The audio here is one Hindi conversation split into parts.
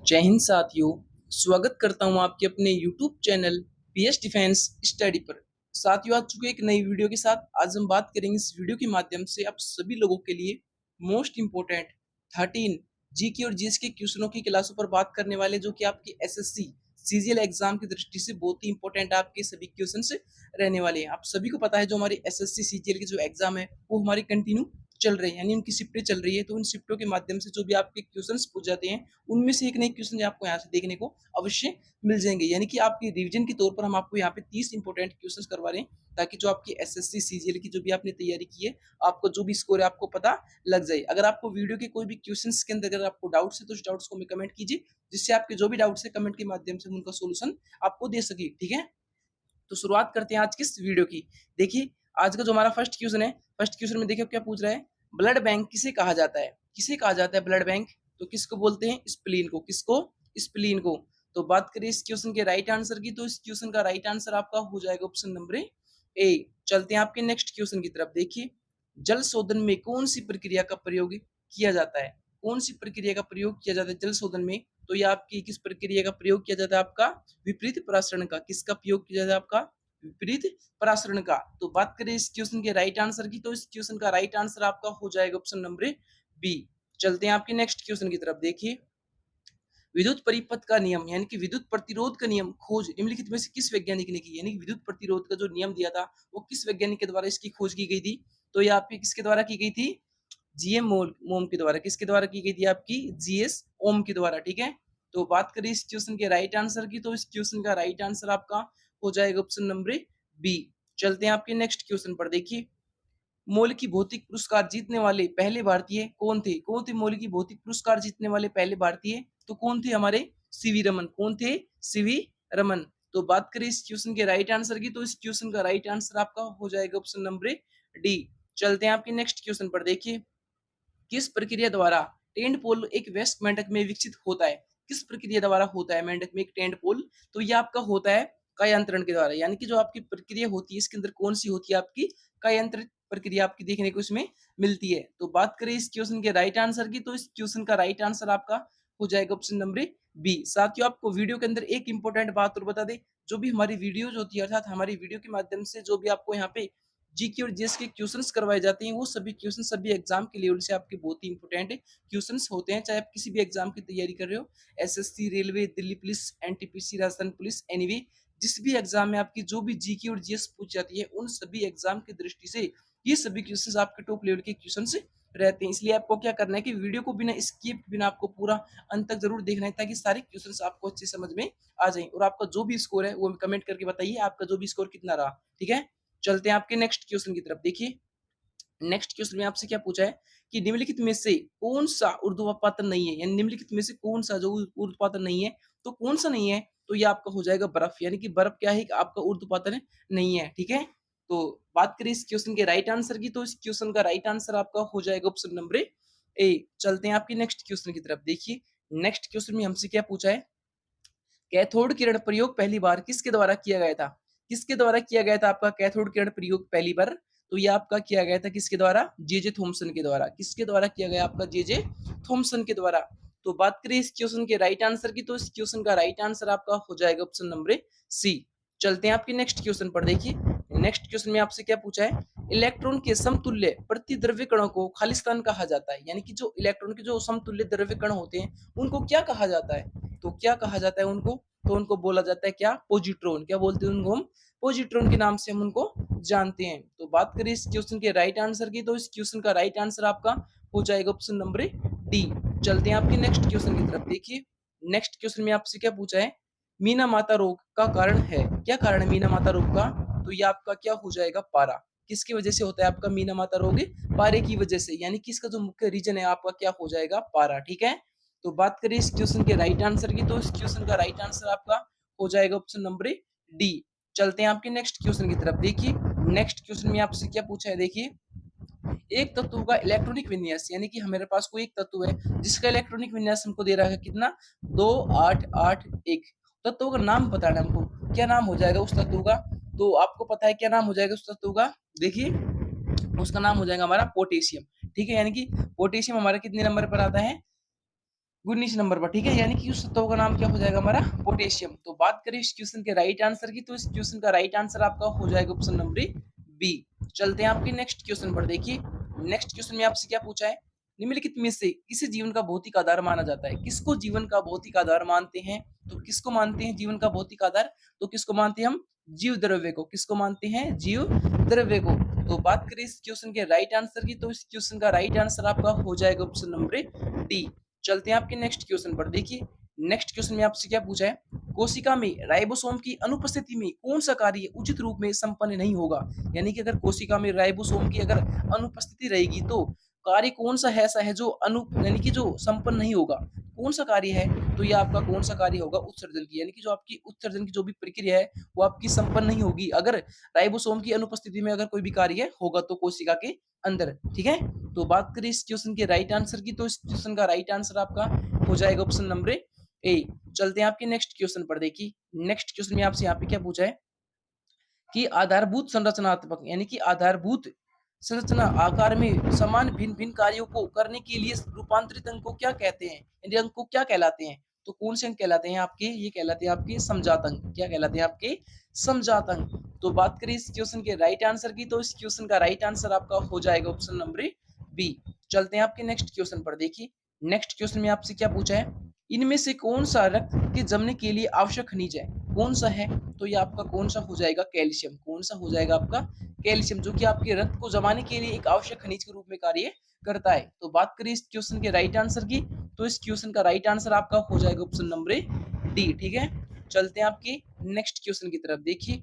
जय हिंद साथियों। स्वागत करता हूं आपके अपने YouTube channel PS defence study पर। साथियों, आ चुके एक नई वीडियो के साथ। आज हम बात करेंगे इस वीडियो के माध्यम से आप सभी लोगों के लिए मोस्ट इंपोर्टेंट 13 जीके और जीएस के क्वेश्चनों की क्लासों पर बात करने वाले, जो कि आपके एसएससी सीजीएल एग्जाम की दृष्टि से बहुत ही इंपॉर्टेंट आपके सभी क्वेश्चन रहने वाले हैं। आप सभी को पता है जो हमारी एसएससी सीजीएल की जो एग्जाम है वो हमारी कंटिन्यू चल रही है, यानी उनकी शिफ्टें चल रही है। तो उन शिफ्टों के माध्यम से जो भी आपके क्वेश्चंस पूछ जाते हैं उनमें से एक नए क्वेश्चन आपको यहाँ से देखने को अवश्य मिल जाएंगे। यानी कि आपकी रिवीजन के तौर पर हम आपको यहाँ पे 30 इंपोर्टेंट क्वेश्चंस करवा रहे हैं, ताकि जो आपकी एसएससी सीजीएल की जो भी आपने तैयारी की है, आपको जो भी स्कोर है आपको पता लग जाए। अगर आपको वीडियो के कोई भी क्वेश्चंस के अंदर अगर आपको डाउट्स है तो उस डाउट्स को हमें कमेंट कीजिए, जिससे आपके जो भी डाउट्स है कमेंट के माध्यम से हम उनका सोल्यूशन आपको दे सके। ठीक है, तो शुरुआत करते हैं आज की इस वीडियो की। देखिए, आज का जो हमारा फर्स्ट क्वेश्चन है, फर्स्ट क्वेश्चन में देखिए क्या पूछ रहा है। ब्लड बैंक किसे कहा जाता है? किसे कहा जाता है ब्लड बैंक? तो किसको बोलते हैं? स्प्लीन को। किसको? स्प्लीन को। तो बात करें इस क्वेश्चन के राइट आंसर की, तो इस क्वेश्चन का राइट आंसर आपका हो जाएगा ऑप्शन नंबर ए। चलते हैं आपके नेक्स्ट क्वेश्चन की तरफ। देखिए, जल शोधन में कौन सी प्रक्रिया का प्रयोग किया जाता है? कौन सी प्रक्रिया का प्रयोग किया जाता है जल शोधन में? तो ये आपकी किस प्रक्रिया का प्रयोग किया जाता है? आपका विपरीत परासरण का। किसका प्रयोग किया जाता है? आपका विपरीत परासरण का। तो बात करें इस क्वेश्चन के राइट आंसर की, तो इस क्वेश्चन का राइट आंसर आपका हो जाएगा ऑप्शन नंबर बी। चलते हैं आपके नेक्स्ट क्वेश्चन की तरफ। देखिए, विद्युत परिपथ का नियम यानी कि विद्युत प्रतिरोध का नियम खोज निम्नलिखित में से किस वैज्ञानिक ने की? यानी कि विद्युत प्रतिरोध का जो नियम दिया था वो किस वैज्ञानिक के द्वारा इसकी खोज की गई थी? तो ये आपकी किसके द्वारा की गई थी? जीएम मोम के द्वारा। किसके द्वारा की गई थी? आपकी जीएस ओम के द्वारा। ठीक है, तो बात करें इस क्वेश्चन के राइट आंसर की, तो इस क्वेश्चन का राइट आंसर आपका हो जाएगा ऑप्शन नंबर बी। चलते हैं आपके नेक्स्ट क्वेश्चन पर। देखिए, मौल की भौतिक पुरस्कार जीतने वाले पहले भारतीय कौन थे? कौन थे मौल की भौतिक पुरस्कार जीतने वाले पहले भारतीय? तो कौन थे? हमारे सीवी रमन। कौन थे? सीवी रमन। तो बात करें इस क्वेश्चन के राइट आंसर की, तो इस क्वेश्चन का राइट आंसर आपका हो जाएगा ऑप्शन नंबर डी। चलते हैं आपके नेक्स्ट क्वेश्चन पर। देखिए, किस प्रक्रिया द्वारा टेंट पोल एक व्यस्क मेंढक में विकसित होता है? किस प्रक्रिया द्वारा होता है मेंढक में एक टेंट पोल? तो ये आपका होता है कायांतरण के द्वारा। यानी कि जो आपकी प्रक्रिया होती है इसके अंदर कौन सी होती है? आपकी कायांतरित प्रक्रिया आपकी देखने को इसमें मिलती है। तो बात करें इस क्वेश्चन के राइट आंसर की, तो इस क्वेश्चन का राइट आंसर आपका हो जाएगा ऑप्शन नंबर बी। साथियों, आपको वीडियो के अंदर एक इंपॉर्टेंट बात और बता दे, जो भी हमारी वीडियोज होती है, अर्थात हमारी वीडियो के माध्यम से जो भी आपको यहाँ पे जीके और जीएस के क्वेश्चंस करवाए जाते हैं, वो सभी क्वेश्चन सभी एग्जाम के लेवल से आपके बहुत ही इंपॉर्टेंट क्वेश्चंस होते हैं। चाहे आप किसी भी एग्जाम की तैयारी कर रहे हो, SSC, railway, Delhi police, NTPC, Rajasthan police, anyway, जिस भी एग्जाम में आपकी जो भी जीके और जीएस पूछ जाती है, उन सभी एग्जाम की दृष्टि से ये सभी क्वेश्चंस आपके टॉप लेवल के क्वेश्चंस रहते हैं। इसलिए आपको क्या करना है कि वीडियो को बिना स्किप बिना आपको पूरा अंत तक जरूर देखना है, ताकि सारे क्वेश्चंस आपको अच्छे समझ में आ जाए। और आपका जो भी स्कोर है वो कमेंट करके बताइए, आपका जो भी स्कोर कितना रहा। ठीक है, चलते हैं आपके नेक्स्ट क्वेश्चन की तरफ। देखिए, नेक्स्ट क्वेश्चन में आपसे क्या पूछा है कि निम्नलिखित में से कौन सा ऊर्ध्वपातन नहीं है? यानी निम्नलिखित में से कौन सा जो ऊर्ध्वपातन नहीं है, तो कौन सा नहीं है? तो ये आपका हो जाएगा बर्फ। यानी कि बर्फ क्या है कि आपका ऊर्ध्वपातन नहीं है। ठीक है, तो बात करें इस क्वेश्चन के राइट आंसर की, तो इस क्वेश्चन का राइट आंसर आपका हो जाएगा ऑप्शन नंबर ए। चलते हैं आपकी नेक्स्ट क्वेश्चन की तरफ। देखिए, नेक्स्ट क्वेश्चन में हमसे क्या पूछा है, कैथोड किरण प्रयोग पहली बार किसके द्वारा किया गया था? किसके द्वारा किया गया था आपका कैथोड किरण प्रयोग पहली बार? तो ये आपका किया गया था किसके द्वारा? जे थॉमसन के द्वारा। किसके द्वारा किया गया? आपका जे थॉमसन के द्वारा। तो बात करें इस क्वेश्चन के राइट आंसर की, तो इस क्वेश्चन का राइट आंसर आपका हो जाएगा ऑप्शन नंबर सी। चलते हैं आपके नेक्स्ट क्वेश्चन पर। देखिए, नेक्स्ट क्वेश्चन में आपसे क्या पूछा है, इलेक्ट्रॉन के समतुल्य प्रतिद्रव्य कणों को खालिस्तान कहा जाता है। यानी कि जो इलेक्ट्रॉन के जो समतुल्य द्रव्य कण होते हैं उनको क्या कहा जाता है? तो क्या कहा जाता है उनको? तो उनको बोला जाता है क्या? पॉजिट्रॉन। क्या बोलते हैं उनको? हम पॉजिट्रॉन के नाम से हम उनको जानते हैं। तो बात करें इस क्वेश्चन के राइट आंसर की, तो इस क्वेश्चन का राइट आंसर आपका हो जाएगा ऑप्शन नंबर डी। चलते हैं आपके नेक्स्ट क्वेश्चन की तरफ। देखिए, नेक्स्ट क्वेश्चन में आपसे क्या पूछा है, मीना माता रोग का कारण है? क्या कारण है मीना माता रोग का? तो ये आपका क्या हो जाएगा? पारा। किसकी वजह से होता है आपका मीना माता रोग? पारे की वजह से। यानी कि इसका जो मुख्य रीजन है आपका क्या हो जाएगा? पारा। ठीक है, तो बात करें इस क्वेश्चन के राइट आंसर की, तो इस क्वेश्चन का राइट आंसर आपका हो जाएगा ऑप्शन नंबर डी। चलते हैं आपके नेक्स्ट क्वेश्चन की तरफ। देखिए, नेक्स्ट क्वेश्चन में आपसे क्या पूछा है, देखिए, एक तत्व का इलेक्ट्रॉनिक विन्यास, यानी कि हमारे पास कोई एक तत्व है जिसका इलेक्ट्रॉनिक विन्यास हमको दे रहा है कितना? 2881। तत्व का नाम बताना है हमको, क्या नाम हो जाएगा उस तत्व का? तो आपको पता है क्या नाम हो जाएगा उस तत्व का? देखिए, उसका नाम हो जाएगा हमारा पोटेशियम। ठीक है, यानी कि पोटेशियम हमारा कितने नंबर पर आता है? 19 नंबर पर, ठीक है, यानी कि उस तत्व का नाम क्या हो जाएगा हमारा, पोटेशियम। तो बात करें इस क्वेश्चन के राइट आंसर की, तो इस क्वेश्चन का राइट आंसर आपका हो जाएगा ऑप्शन नंबर बी। चलते हैं आपके नेक्स्ट क्वेश्चन पर। देखिए नेक्स्ट क्वेश्चन में आपसे क्या पूछा है, निम्नलिखित में से किसे जीवन का भौतिक आधार माना जाता है। किसको जीवन का भौतिक आधार मानते हैं, तो किसको मानते हैं जीवन का भौतिक आधार, तो किसको मानते हैं हम, जीव द्रव्य को। किसको मानते हैं, जीव द्रव्य को। तो बात करें इस क्वेश्चन के राइट आंसर की, तो इस क्वेश्चन का राइट आंसर आपका हो जाएगा ऑप्शन नंबर डी। चलते हैं आपके नेक्स्ट क्वेश्चन पर। देखिए नेक्स्ट क्वेश्चन में आपसे क्या पूछा है, कोशिका में राइबोसोम की अनुपस्थिति में कौन सा कार्य उचित रूप में संपन्न नहीं होगा। यानी कि अगर कोशिका में राइबोसोम की अगर अनुपस्थिति रहेगी तो कार्य कौन सा है ऐसा है जो यानी कि जो संपन्न नहीं होगा। कौन सा कार्य है, तो ये आपका कौन सा कार्य होगा, उत्सर्जन की। यानी कि जो आपकी उत्सर्जन की जो भी प्रक्रिया है वो आपकी संपन्न नहीं होगी अगर राइबोसोम की अनुपस्थिति में अगर कोई भी कार्य होगा तो कोशिका के अंदर, ठीक है। तो बात करें इस क्वेश्चन के राइट आंसर की, तो इस क्वेश्चन का राइट आंसर आपका हो जाएगा ऑप्शन नंबर ए। चलते हैं आपके नेक्स्ट क्वेश्चन पर। देखिए नेक्स्ट क्वेश्चन में आपसे यहाँ पे क्या पूछा है कि आधारभूत संरचनात्मक यानी कि आधारभूत संरचना आकार में समान भिन्न भिन्न कार्यों को करने के लिए रूपांतरित अंक को क्या कहते हैं, यानी अंक को क्या कहलाते हैं। तो कौन से अंक कहलाते हैं आपके, ये कहलाते हैं आपके समजात अंक। क्या कहलाते हैं आपके, समजात अंक। तो बात करें इस क्वेश्चन के राइट आंसर की, तो इस क्वेश्चन का राइट आंसर आपका हो जाएगा ऑप्शन नंबर बी। चलते हैं आपके नेक्स्ट क्वेश्चन पर। देखिए नेक्स्ट क्वेश्चन में आपसे क्या पूछा है, इनमें से कौन सा रक्त के जमने के लिए आवश्यक खनिज है, कौन सा है, तो ये आपका कौन सा हो जाएगा, कैल्शियम। कौन सा हो जाएगा आपका, कैल्शियम, जो कि आपके रक्त को जमाने के लिए एक आवश्यक खनिज के रूप में कार्य करता है। तो बात करें इस क्वेश्चन के राइट आंसर की, तो इस क्वेश्चन का राइट आंसर आपका हो जाएगा ऑप्शन नंबर डी, ठीक है। चलते हैं आपके नेक्स्ट क्वेश्चन की तरफ। देखिए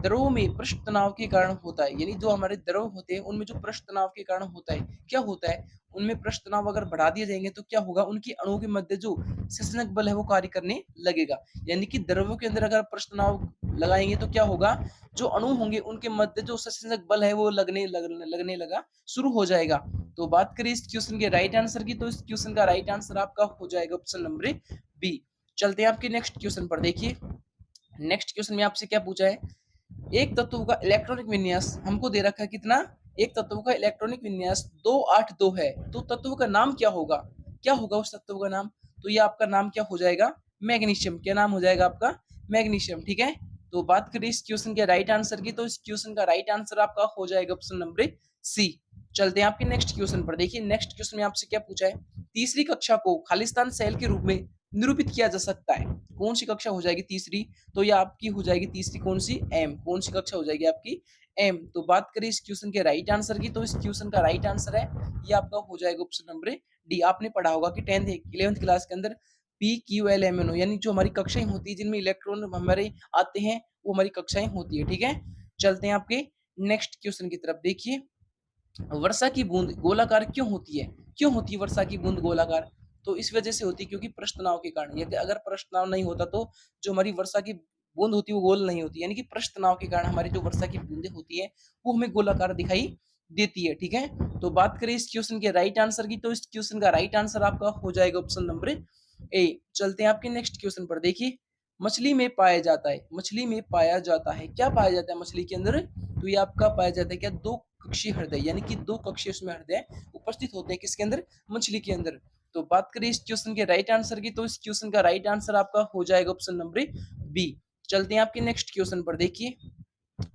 द्रव में पृष्ठ तनाव के कारण होता है, यानी जो हमारे द्रव होते हैं उनमें जो पृष्ठ तनाव के कारण होता है, क्या होता है, उनमें पृष्ठ तनाव अगर बढ़ा दिए जाएंगे तो क्या होगा, उनकी अणुओं के मध्य जो संचयक बल है वो कार्य करने लगेगा। यानी कि द्रव्यों के अंदर अगर पृष्ठ तनाव लगाएंगे तो क्या होगा, जो अणु होंगे उनके मध्य जो संचयक बल है वो लगने लगा शुरू हो जाएगा। तो बात करें इस क्वेश्चन के राइट आंसर की, तो इस क्वेश्चन का राइट आंसर आपका हो जाएगा ऑप्शन नंबर बी। चलते हैं आपके नेक्स्ट क्वेश्चन पर। देखिए नेक्स्ट क्वेश्चन में आपसे क्या पूछा है, एक तत्व का इलेक्ट्रॉनिक विन्यास हमको दे रखा है कितना, एक तत्व का इलेक्ट्रॉनिक विन्यास 282 है, तो तत्व का नाम क्या होगा, क्या होगा उस तत्व का नाम, तो ये आपका नाम क्या हो जाएगा, मैग्नीशियम। क्या नाम हो जाएगा आपका, मैग्नीशियम, ठीक है। तो बात करें इस क्वेश्चन के राइट आंसर की, तो इस क्वेश्चन का राइट आंसर आपका हो जाएगा ऑप्शन नंबर सी। चलते हैं आपके नेक्स्ट क्वेश्चन पर। देखिए नेक्स्ट क्वेश्चन में आपसे क्या पूछा है, तीसरी कक्षा को खालिस्तान सेल के रूप में निरूपित किया जा सकता है। कौन सी कक्षा हो जाएगी तीसरी, तो ये आपकी हो जाएगी तीसरी कौन सी, एम। कौन सी कक्षा हो जाएगी आपकी, एम। तो बात करें इस क्वेश्चन के राइट आंसर की, तो इस क्वेश्चन का राइट आंसर है ये आपका हो जाएगा ऑप्शन नंबर डी। आपने पढ़ा होगा कि 10th 11th क्लास के अंदर P Q L M N O, यानी जो हमारी कक्षाएं होती है जिनमें इलेक्ट्रॉन हमारे आते हैं वो हमारी कक्षाएं होती है, ठीक है। चलते हैं आपके नेक्स्ट क्वेश्चन की तरफ। देखिए वर्षा की बूंद गोलाकार क्यों होती है, क्यों होती है वर्षा की बूंद गोलाकार, तो इस वजह से होती है क्योंकि पृष्ठ तनाव के कारण। यदि अगर पृष्ठ तनाव नहीं होता तो जो हमारी वर्षा की बूंद होती है वो गोल नहीं होती, यानी कि पृष्ठ तनाव के कारण हमारी जो वर्षा की बूंदें होती है वो हमें गोलाकार दिखाई देती है, ठीक है। तो बात करें इस क्वेश्चन के राइट आंसर की, तो इस क्वेश्चन का राइट आंसर आपका हो जाएगा ऑप्शन नंबर ए। चलते हैं आपके नेक्स्ट क्वेश्चन पर। देखिए मछली में पाया जाता है, मछली में पाया जाता है, क्या पाया जाता है मछली के अंदर, तो ये आपका पाया जाता है क्या, दो कक्षीय हृदय, यानी कि दो कक्षीय उसमें हृदय उपस्थित होते हैं किसके अंदर, मछली के अंदर। तो बात करें इस क्वेश्चन के राइट आंसर की, तो इस क्वेश्चन का राइट आंसर आपका हो जाएगा ऑप्शन नंबर बी। चलते हैं आपके नेक्स्ट क्वेश्चन पर। देखिए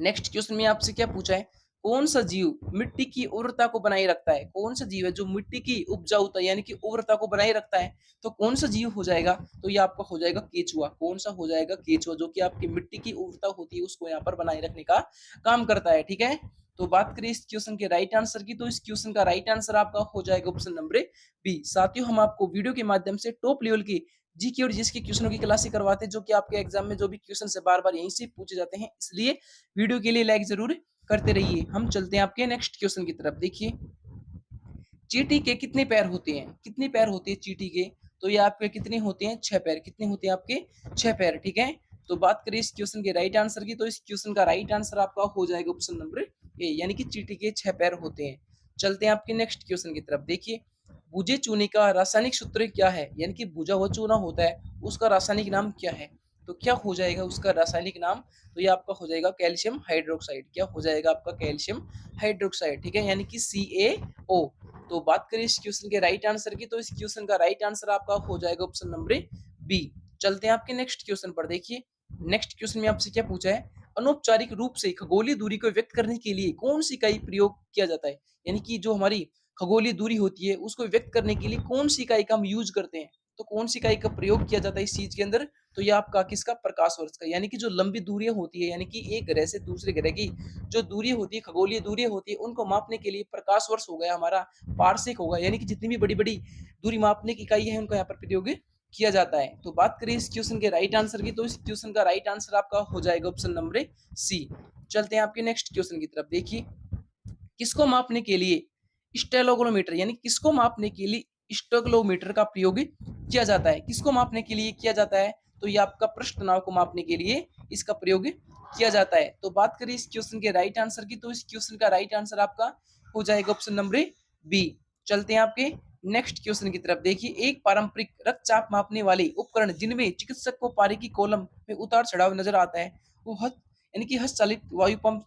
नेक्स्ट क्वेश्चन में आपसे क्या पूछा है, कौन सा जीव मिट्टी की उर्वरता को बनाए रखता है, कौन सा जीव है जो मिट्टी की उपजाऊता यानी कि उर्वरता को बनाए रखता है, तो कौन सा जीव हो जाएगा, तो ये आपका हो जाएगा केचुआ। कौन सा हो जाएगा, केचुआ, जो कि आपकी मिट्टी की उर्वरता होती है उसको यहाँ पर बनाए रखने का काम करता है, ठीक है। तो बात करें इस क्वेश्चन के राइट आंसर की, तो इस क्वेश्चन का राइट आंसर आपका हो जाएगा ऑप्शन नंबर बी। साथियों हम आपको वीडियो के माध्यम से टॉप लेवल की जीके और जीएस के क्वेश्चनों की क्लासेस करवाते हैं जो कि आपके एग्जाम में जो भी क्वेश्चन है बार बार यहीं से पूछे जाते हैं, इसलिए वीडियो के लिए लाइक जरूर करते रहिए। हम चलते हैं आपके नेक्स्ट क्वेश्चन की तरफ। देखिए चींटी के कितने पैर होते हैं, कितने पैर होते हैं चींटी के, तो ये आपके कितने होते हैं, 6 पैर। कितने होते हैं आपके, 6 पैर, ठीक है। तो बात करें इस क्वेश्चन के राइट आंसर की, तो इस क्वेश्चन का राइट आंसर आपका हो जाएगा ऑप्शन नंबर ए, यानी कि चींटी के 6 पैर होते हैं। चलते हैं आपके नेक्स्ट क्वेश्चन की तरफ। देखिए भुजे चूने का रासायनिक सूत्र क्या है, यानी कि भुजा हुआ चूना होता है उसका रासायनिक नाम क्या है, तो क्या हो जाएगा उसका रासायनिक नाम? तो ये आपका हो जाएगा कैल्शियम हाइड्रोक्साइड। क्या हो जाएगा आपका? कैल्शियम हाइड्रोक्साइड, ठीक है, यानी कि CaO। तो बात करें इस क्वेश्चन के राइट आंसर की, तो इस क्वेश्चन का राइट आंसर आपका हो जाएगा ऑप्शन नंबर बी। चलते हैं आपके नेक्स्ट क्वेश्चन पर। देखिए नेक्स्ट क्वेश्चन में आपसे क्या पूछा है, अनौपचारिक रूप से खगोलीय दूरी को व्यक्त करने के लिए कौन सी इकाई प्रयोग किया जाता है, यानी कि जो हमारी खगोलीय दूरी होती है उसको व्यक्त करने के लिए कौन सी इकाई का हम यूज करते हैं, तो कौन सी इकाई का प्रयोग किया जाता है इस चीज के अंदर, तो ये आपका किसका? प्रकाश वर्ष का। यानी कि जो लंबी दूरियां होती है, यानी कि एक ग्रह से दूसरे ग्रह की जो दूरी होती है, खगोलीय दूरी होती है, उनको मापने के लिए प्रकाश वर्ष हो गया हमारा, पारसेक होगा, यानी कि जितनी भी बड़ी बड़ी दूरी मापने की इकाई है उनको यहाँ पर प्रयोग किया जाता है। तो बात करें इस क्वेश्चन के राइट आंसर की, तो इस क्वेश्चन का राइट आंसर आपका हो जाएगा ऑप्शन नंबर सी। चलते हैं आपके नेक्स्ट क्वेश्चन की तरफ। देखिए किसको मापने के लिए स्टेलोग्लोमीटर, यानी किसको मापने के लिए स्टेगलोमीटर का प्रयोग किया जाता है, किसको मापने के लिए किया जाता है, तो ये आपका पृष्ठ तनाव को मापने के लिए इसका प्रयोग किया जाता है। तो बात करें इस क्वेश्चन के राइट आंसर की, तो इस क्वेश्चन का राइट आंसर आपका हो जाएगा ऑप्शन नंबर बी। चलते हैं आपके नेक्स्ट क्वेश्चन की तरफ। देखिए एक पारंपरिक रक्तचाप मापने वाले उपकरण जिनमें चिकित्सक को पारी की कॉलम में उतार चढ़ाव नजर आता है, वो यानी कि हस्तचालित वायु पंप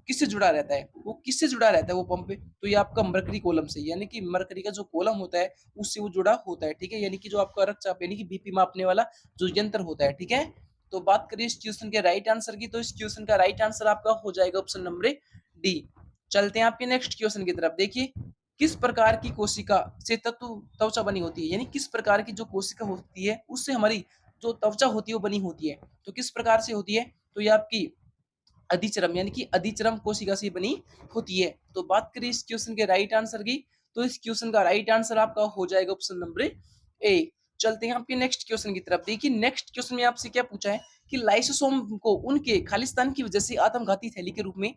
किससे जुड़ा रहता है, वो किससे जुड़ा रहता है वो पंप, तो ये आपका मरकरी कॉलम से, यानी कि मरकरी का जो कॉलम होता है उससे वो जुड़ा होता है, ठीक है, यानी कि जो आपका रक्तचाप यानी कि बीपी मापने वाला जो यंत्र होता है, ठीक है। तो बात करिए इस क्वेश्चन के राइट आंसर की, तो इस क्वेश्चन का राइट आंसर आपका हो जाएगा ऑप्शन नंबर डी। चलते हैं आपके नेक्स्ट क्वेश्चन की तरफ। देखिए किस प्रकार की कोशिका से तत्व त्वचा बनी होती है, यानी किस प्रकार की जो कोशिका होती है उससे हमारी जो त्वचा होती है वो बनी होती है, तो किस प्रकार से होती है, तो ये आपकी अधिचरम, यानी कि अधिचरम कोशिका से बनी होती है। तो बात करें इस क्वेश्चन के राइट आंसर की, तो इस क्वेश्चन का राइट आंसर आपका हो जाएगा ऑप्शन नंबर ए। चलते हैं आपके नेक्स्ट क्वेश्चन की तरफ। देखिए नेक्स्ट क्वेश्चन में आपसे क्या पूछा है कि लाइसोसोम को उनके खालिस्तान की वजह से आत्मघाती थैली के रूप में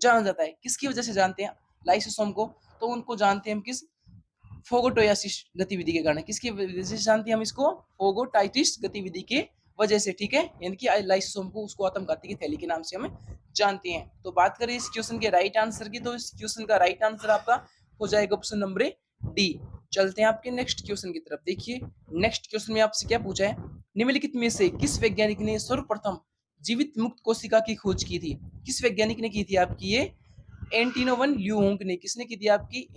जाना जाता है, किसकी वजह से जानते हैं लाइसोसोम को, तो उनको जानते हैं हम किस? फोगोटोयासिस गतिविधि के कारण। किसकी वजह से जानते हैं हम इसको? फोगोटाइटिस गतिविधि के वजह से, ठीक है, यानी कि लाइसोसोम को उसको आत्मघाती की थैली के नाम से हम जानते हैं। तो बात करें इस क्वेश्चन के राइट आंसर की, तो इस क्वेश्चन का राइट आंसर आपका हो जाएगा ऑप्शन नंबर डी। चलते हैं आपके नेक्स्ट क्वेश्चन की तरफ। देखिए नेक्स्ट क्वेश्चन में आपसे क्या पूछा है, निम्नलिखित में से किस वैज्ञानिक ने सर्वप्रथम जीवित मुक्त कोशिका की खोज की थी, किस वैज्ञानिक ने की थी आपकी ये? एंटीनोवन ल्यूहोंग ने। किसने की थी आपकी?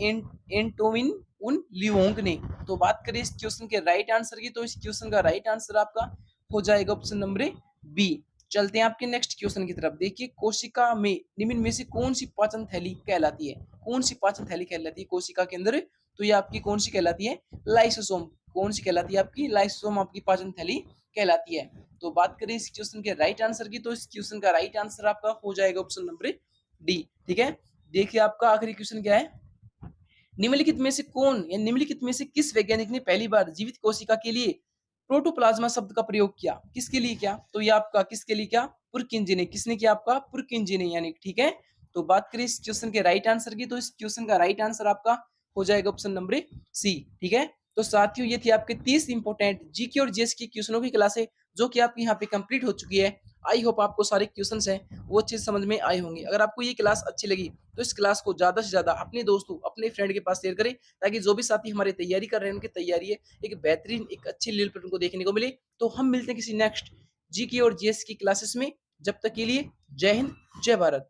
एंटोविन उन ल्यूहोंग ने। तो बात करें इस क्वेश्चन के राइट आंसर की, तो इस क्वेश्चन का राइट आंसर आपका हो जाएगा ऑप्शन नंबर बी। चलते हैं आपके नेक्स्ट क्वेश्चन की तरफ। देखिए कोशिका में निम्न में से कौन सी पाचन थैली कहलाती है, कौन सी पाचन थैली कहलाती है कोशिका के अंदर, तो ये आपकी कौन सी कहलाती है? लाइसोसोम। कौन सी कहलाती है आपकी? लाइसोसोम आपकी पाचन थैली कहलाती है। तो बात करें इस क्वेश्चन के राइट आंसर की, तो इस क्वेश्चन का राइट आंसर आपका हो जाएगा ऑप्शन नंबर डी, ठीक है। देखिए आपका आखिरी क्वेश्चन क्या है, निम्नलिखित में से कौन या निम्नलिखित में से किस वैज्ञानिक ने पहली बार जीवित कोशिका के लिए प्रोटोप्लाज्मा शब्द का प्रयोग किया, किसके लिए क्या, तो ये आपका किसके लिए क्या? पुरकिंजी ने। किसने किया? आपका पुरकिंजी ने, यानी ठीक है। तो बात करें इस क्वेश्चन के राइट आंसर की, तो इस क्वेश्चन का राइट आंसर आपका हो जाएगा ऑप्शन नंबर सी, ठीक है। तो साथियों ये थी आपके 30 इंपोर्टेंट जीके और जीएस की क्वेश्चनों की क्लास है जो कि आपकी यहाँ पे कंप्लीट हो चुकी है। आई होप आपको सारे क्वेश्चंस हैं वो अच्छे से समझ में आए होंगे। अगर आपको ये क्लास अच्छी लगी तो इस क्लास को ज्यादा से ज्यादा अपने दोस्तों अपने फ्रेंड के पास शेयर करें, ताकि जो भी साथी हमारी तैयारी कर रहे हैं उनकी तैयारी है एक बेहतरीन एक अच्छी लेवल पर उनको देखने को मिले। तो हम मिलते हैं किसी नेक्स्ट जीके और जीएस की क्लासेस में। जब तक के लिए जय हिंद जय भारत।